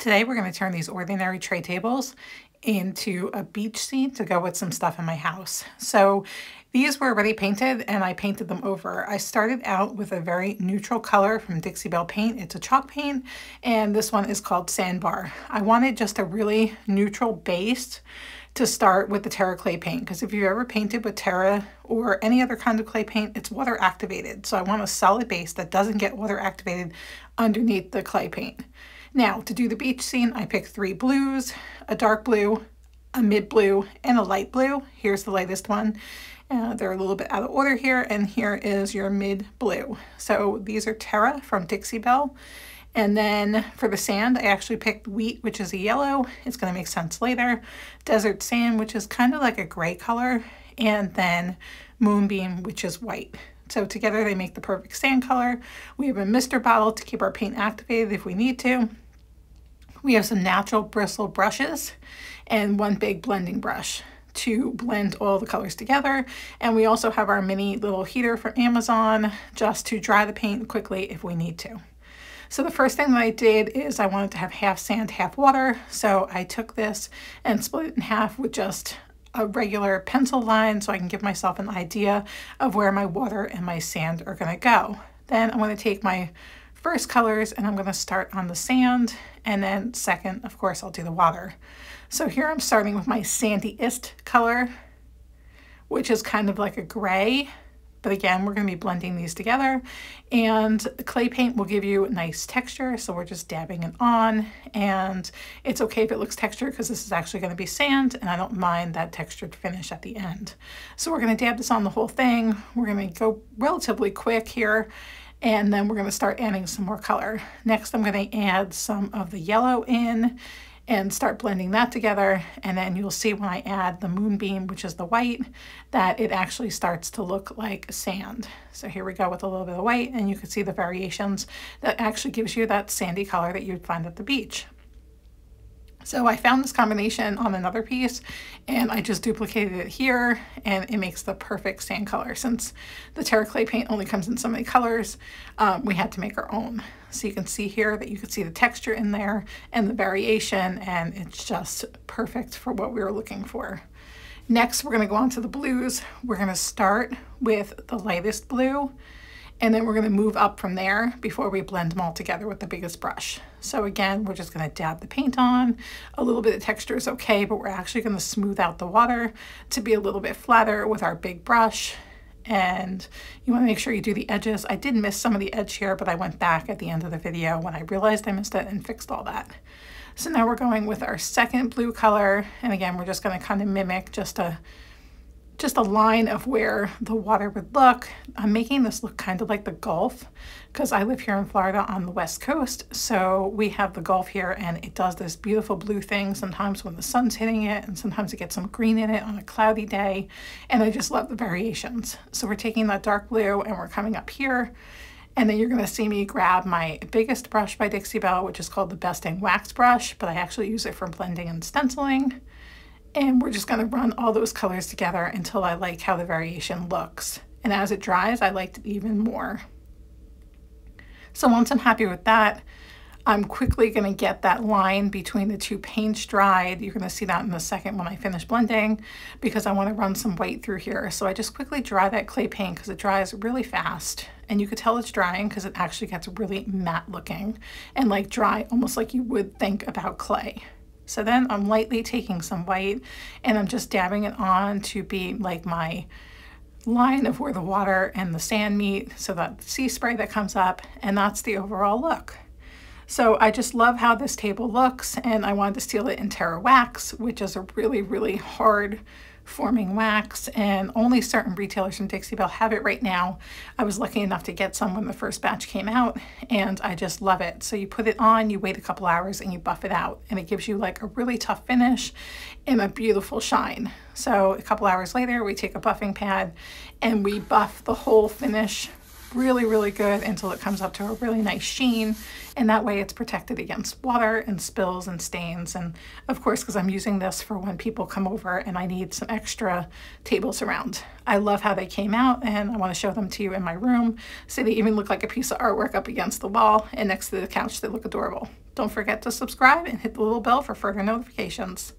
Today we're going to turn these ordinary tray tables into a beach scene to go with some stuff in my house. So these were already painted and I painted them over. I started out with a very neutral color from Dixie Belle paint. It's a chalk paint and this one is called Sandbar. I wanted just a really neutral base to start with the Terra clay paint, because if you've ever painted with Terra or any other kind of clay paint, it's water activated. So I want a solid base that doesn't get water activated underneath the clay paint. Now, to do the beach scene, I picked 3 blues, a dark blue, a mid blue, and a light blue. Here's the lightest one. They're a little bit out of order here, and here is your mid blue. So these are Terra from Dixie Belle. And then for the sand, I actually picked wheat, which is a yellow. It's going to make sense later. Desert sand, which is kind of like a gray color. And then moonbeam, which is white. So together they make the perfect sand color. We have a mister bottle to keep our paint activated if we need to. We have some natural bristle brushes and one big blending brush to blend all the colors together. And we also have our mini little heater from Amazon just to dry the paint quickly if we need to. So the first thing that I did is I wanted to have half sand, half water. So I took this and split it in half with just a regular pencil line so I can give myself an idea of where my water and my sand are going to go. Then I'm going to take my first colors and I'm going to start on the sand, and then second, of course, I'll do the water. So here I'm starting with my sandiest color, which is kind of like a gray. But again, we're going to be blending these together, and clay paint will give you a nice texture. So we're just dabbing it on, and it's okay if it looks textured because this is actually going to be sand, and I don't mind that textured finish at the end. So we're going to dab this on the whole thing. We're going to go relatively quick here, and then we're going to start adding some more color. Next, I'm going to add some of the yellow in and start blending that together, and then you'll see when I add the moonbeam, which is the white, that it actually starts to look like sand. So here we go with a little bit of white, and you can see the variations that actually gives you that sandy color that you'd find at the beach. So I found this combination on another piece and I just duplicated it here, and it makes the perfect sand color. Since the Terra clay paint only comes in so many colors, we had to make our own. So you can see here that you can see the texture in there and the variation, and it's just perfect for what we were looking for. Next, we're going to go on to the blues. We're going to start with the lightest blue, and then we're going to move up from there before we blend them all together with the biggest brush. So again, we're just going to dab the paint on. A little bit of texture is okay, but we're actually going to smooth out the water to be a little bit flatter with our big brush. And you want to make sure you do the edges. I did miss some of the edge here, but I went back at the end of the video when I realized I missed it and fixed all that. So now we're going with our second blue color. And again, we're just going to kind of mimic just a line of where the water would look. I'm making this look kind of like the Gulf because I live here in Florida on the West Coast. So we have the Gulf here, and it does this beautiful blue thing sometimes when the sun's hitting it, and sometimes it gets some green in it on a cloudy day. And I just love the variations. So we're taking that dark blue and we're coming up here. And then you're going to see me grab my biggest brush by Dixie Belle, which is called the Besting Wax Brush, but I actually use it for blending and stenciling. And we're just going to run all those colors together until I like how the variation looks. And as it dries, I liked it even more. So once I'm happy with that, I'm quickly going to get that line between the two paints dried. You're going to see that in a second when I finish blending, because I want to run some white through here. So I just quickly dry that clay paint because it dries really fast. And you could tell it's drying because it actually gets really matte looking and like dry, almost like you would think about clay. So then I'm lightly taking some white and I'm just dabbing it on to be like my line of where the water and the sand meet, so that sea spray that comes up, and that's the overall look. So I just love how this table looks, and I wanted to steal it in Terra Wax, which is a really, really hard forming wax, and only certain retailers from Dixie Belle have it right now. I was lucky enough to get some when the first batch came out, and I just love it. So you put it on, you wait a couple hours, and you buff it out, and it gives you like a really tough finish and a beautiful shine. So a couple hours later, we take a buffing pad and we buff the whole finish really, really good until it comes up to a really nice sheen. And that way it's protected against water and spills and stains. And of course, because I'm using this for when people come over and I need some extra tables around. I love how they came out, and I want to show them to you in my room. So they even look like a piece of artwork up against the wall, and next to the couch they look adorable. Don't forget to subscribe and hit the little bell for further notifications.